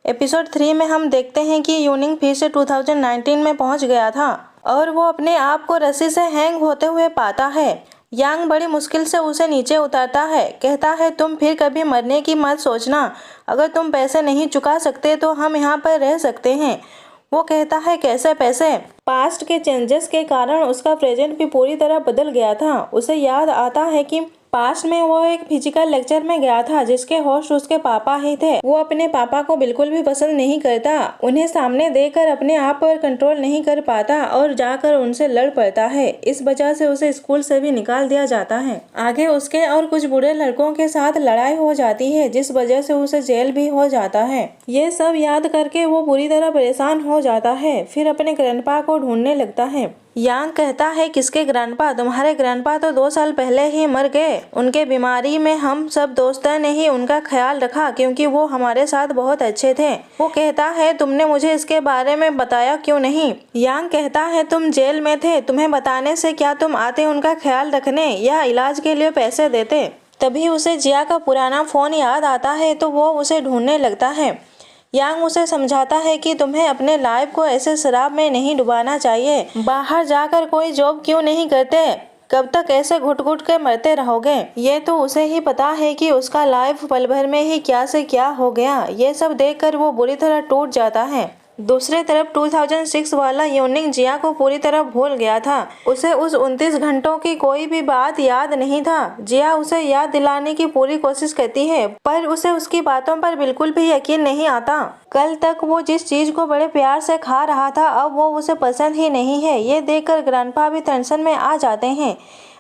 Episode 3 में हम देखते हैं कि यूनिंग फिर से 2019 में पहुंच गया था और वो अपने आप को रस्सी से हैंग होते हुए पाता है। यांग बड़ी मुश्किल से उसे नीचे उतारता है, कहता है तुम फिर कभी मरने की मत सोचना, अगर तुम पैसे नहीं चुका सकते तो हम यहाँ पर रह सकते हैं। वो कहता है कैसे पैसे? पास्ट के चेंजेस के कारण उसका प्रेजेंट भी पूरी तरह बदल गया था। उसे याद आता है कि पास्ट में वो एक फिजिकल लेक्चर में गया था जिसके होस्ट उसके पापा ही थे। वो अपने पापा को बिल्कुल भी पसंद नहीं करता, उन्हें सामने देखकर अपने आप पर कंट्रोल नहीं कर पाता और जाकर उनसे लड़ पड़ता है। इस वजह से उसे स्कूल से भी निकाल दिया जाता है। आगे उसके और कुछ बुरे लड़कों के साथ लड़ाई हो जाती है जिस वजह से उसे जेल भी हो जाता है। ये सब याद करके वो पूरी तरह परेशान हो जाता है, फिर अपने ग्रैंडपा को ढूंढने लगता है। यांग कहता है किसके ग्रैंडपा? तुम्हारे ग्रैंडपा तो 2 साल पहले ही मर गए। उनके बीमारी में हम सब दोस्तों ने ही उनका ख्याल रखा क्योंकि वो हमारे साथ बहुत अच्छे थे। वो कहता है तुमने मुझे इसके बारे में बताया क्यों नहीं? यांग कहता है तुम जेल में थे, तुम्हें बताने से क्या तुम आते उनका ख्याल रखने या इलाज के लिए पैसे देते? तभी उसे जिया का पुराना फोन याद आता है तो वो उसे ढूंढने लगता है। यांग उसे समझाता है कि तुम्हें अपने लाइफ को ऐसे शराब में नहीं डुबाना चाहिए। बाहर जाकर कोई जॉब क्यों नहीं करते? कब तक ऐसे घुट घुट के मरते रहोगे? ये तो उसे ही पता है कि उसका लाइफ पल भर में ही क्या से क्या हो गया। ये सब देखकर वो बुरी तरह टूट जाता है। दूसरी तरफ 2006 वाला यूनिंग जिया को पूरी तरह भूल गया था। उसे उस 29 घंटों की कोई भी बात याद नहीं था। जिया उसे याद दिलाने की पूरी कोशिश करती है पर उसे उसकी बातों पर बिल्कुल भी यकीन नहीं आता। कल तक वो जिस चीज को बड़े प्यार से खा रहा था अब वो उसे पसंद ही नहीं है। ये देखकर ग्रैंडपा भी टेंशन में आ जाते हैं।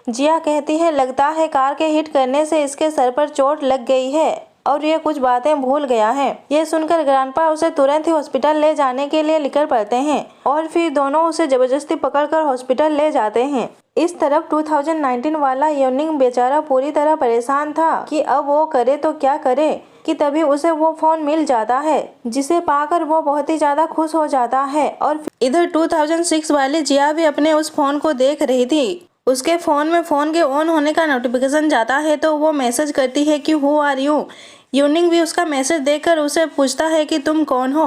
जिया कहती है लगता है कार के हिट करने से इसके सर पर चोट लग गई है और ये कुछ बातें भूल गया है। ये सुनकर ग्रैंडपा उसे तुरंत ही हॉस्पिटल ले जाने के लिए निकल पड़ते हैं और फिर दोनों उसे जबरदस्ती पकड़कर हॉस्पिटल ले जाते हैं। इस तरफ 2019 वाला यूनिंग बेचारा पूरी तरह परेशान था कि अब वो करे तो क्या करे कि तभी उसे वो फोन मिल जाता है जिसे पाकर वो बहुत ही ज्यादा खुश हो जाता है। और इधर 2006 वाली जिया भी अपने उस फोन को देख रही थी। उसके फोन में फोन के ऑन होने का नोटिफिकेशन जाता है तो वो मैसेज करती है कि हु आर यू। यूनिंग भी उसका मैसेज देखकर उसे पूछता है कि तुम कौन हो।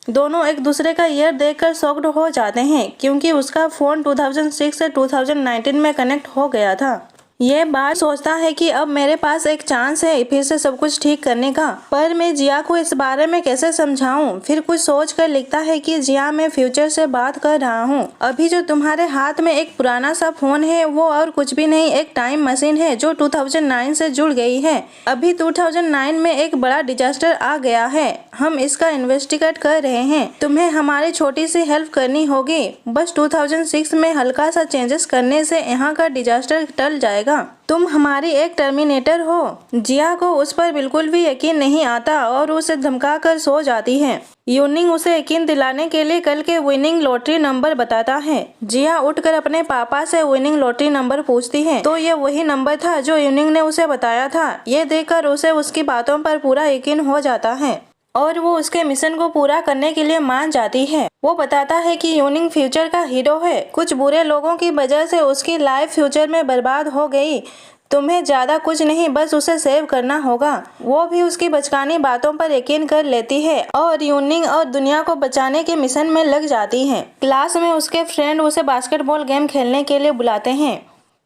दोनों एक दूसरे का ईयर देखकर शॉक्ड हो जाते हैं क्योंकि उसका फोन 2006 से 2019 में कनेक्ट हो गया था। ये बात सोचता है कि अब मेरे पास एक चांस है फिर से सब कुछ ठीक करने का, पर मैं जिया को इस बारे में कैसे समझाऊं? फिर कुछ सोच कर लिखता है कि जिया मैं फ्यूचर से बात कर रहा हूँ। अभी जो तुम्हारे हाथ में एक पुराना सा फोन है वो और कुछ भी नहीं, एक टाइम मशीन है जो 2009 से जुड़ गई है। अभी 2009 में एक बड़ा डिजास्टर आ गया है, हम इसका इन्वेस्टिगेट कर रहे हैं। तुम्हें हमारी छोटी सी हेल्प करनी होगी। बस 2006 में हल्का सा चेंजेस करने से यहाँ का डिजास्टर टल जाएगा। तुम हमारी एक टर्मिनेटर हो। जिया को उस पर बिल्कुल भी यकीन नहीं आता और उसे धमका कर सो जाती है। यूनिंग उसे यकीन दिलाने के लिए कल के विनिंग लॉटरी नंबर बताता है। जिया उठकर अपने पापा से विनिंग लॉटरी नंबर पूछती है तो ये वही नंबर था जो यूनिंग ने उसे बताया था। ये देखकर उसे उसकी बातों पर पूरा यकीन हो जाता है और वो उसके मिशन को पूरा करने के लिए मान जाती है। वो बताता है कि यूनिंग फ्यूचर का हीरो है, कुछ बुरे लोगों की वजह से उसकी लाइफ फ्यूचर में बर्बाद हो गई। तुम्हें ज्यादा कुछ नहीं, बस उसे सेव करना होगा। वो भी उसकी बचकानी बातों पर यकीन कर लेती है और यूनिंग और दुनिया को बचाने के मिशन में लग जाती है। क्लास में उसके फ्रेंड उसे बास्केटबॉल गेम खेलने के लिए बुलाते हैं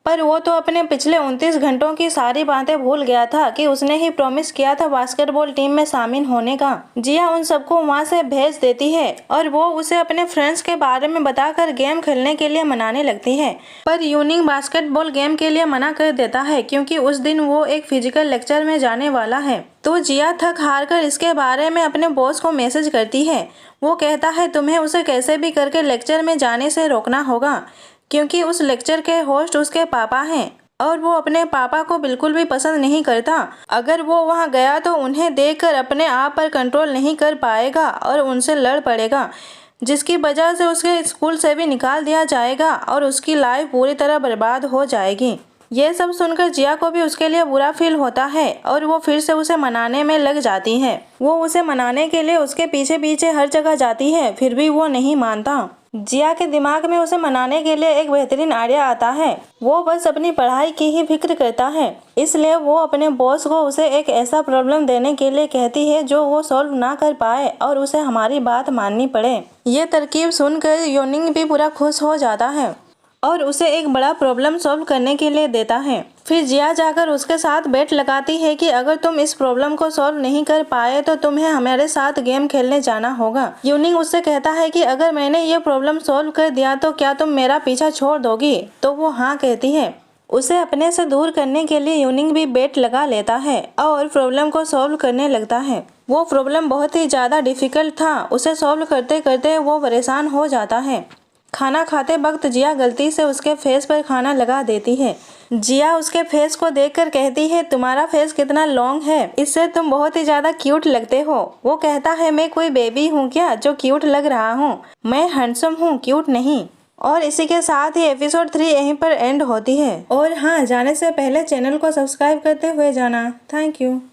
पर वो तो अपने पिछले 29 घंटों की सारी बातें भूल गया था कि उसने ही प्रॉमिस किया था बास्केटबॉल टीम में शामिल होने का। जिया उन सबको वहाँ से भेज देती है और वो उसे अपने फ्रेंड्स के बारे में बताकर गेम खेलने के लिए मनाने लगती है, पर यूनिंग बास्केटबॉल गेम के लिए मना कर देता है क्योंकि उस दिन वो एक फिजिकल लेक्चर में जाने वाला है। तो जिया थक हार कर इसके बारे में अपने बॉस को मैसेज करती है। वो कहता है तुम्हें उसे कैसे भी करके लेक्चर में जाने से रोकना होगा क्योंकि उस लेक्चर के होस्ट उसके पापा हैं और वो अपने पापा को बिल्कुल भी पसंद नहीं करता। अगर वो वहाँ गया तो उन्हें देखकर अपने आप पर कंट्रोल नहीं कर पाएगा और उनसे लड़ पड़ेगा जिसकी वजह से उसके स्कूल से भी निकाल दिया जाएगा और उसकी लाइफ पूरी तरह बर्बाद हो जाएगी। ये सब सुनकर जिया को भी उसके लिए बुरा फील होता है और वो फिर से उसे मनाने में लग जाती है। वो उसे मनाने के लिए उसके पीछे पीछे हर जगह जाती है फिर भी वो नहीं मानता। जिया के दिमाग में उसे मनाने के लिए एक बेहतरीन आइडिया आता है। वो बस अपनी पढ़ाई की ही फिक्र करता है, इसलिए वो अपने बॉस को उसे एक ऐसा प्रॉब्लम देने के लिए कहती है जो वो सॉल्व ना कर पाए और उसे हमारी बात माननी पड़े। ये तरकीब सुनकर योनिंग भी पूरा खुश हो जाता है और उसे एक बड़ा प्रॉब्लम सॉल्व करने के लिए देता है। फिर जिया जाकर उसके साथ बेट लगाती है कि अगर तुम इस प्रॉब्लम को सॉल्व नहीं कर पाए तो तुम्हें हमारे साथ गेम खेलने जाना होगा। योनिंग उससे कहता है कि अगर मैंने ये प्रॉब्लम सॉल्व कर दिया तो क्या तुम मेरा पीछा छोड़ दोगी? तो वो हाँ कहती है। उसे अपने से दूर करने के लिए योनिंग भी बेट लगा लेता है और प्रॉब्लम को सॉल्व करने लगता है। वो प्रॉब्लम बहुत ही ज़्यादा डिफिकल्ट था। उसे सॉल्व करते करते वो परेशान हो जाता है। खाना खाते वक्त जिया गलती से उसके फेस पर खाना लगा देती है। जिया उसके फेस को देखकर कहती है, तुम्हारा फेस कितना लॉन्ग है, इससे तुम बहुत ही ज़्यादा क्यूट लगते हो। वो कहता है, मैं कोई बेबी हूँ क्या जो क्यूट लग रहा हूँ? मैं हैंडसम हूँ, क्यूट नहीं। और इसी के साथ ही एपिसोड 3 यहीं पर एंड होती है। और हाँ, जाने से पहले चैनल को सब्सक्राइब करते हुए जाना। Thank you.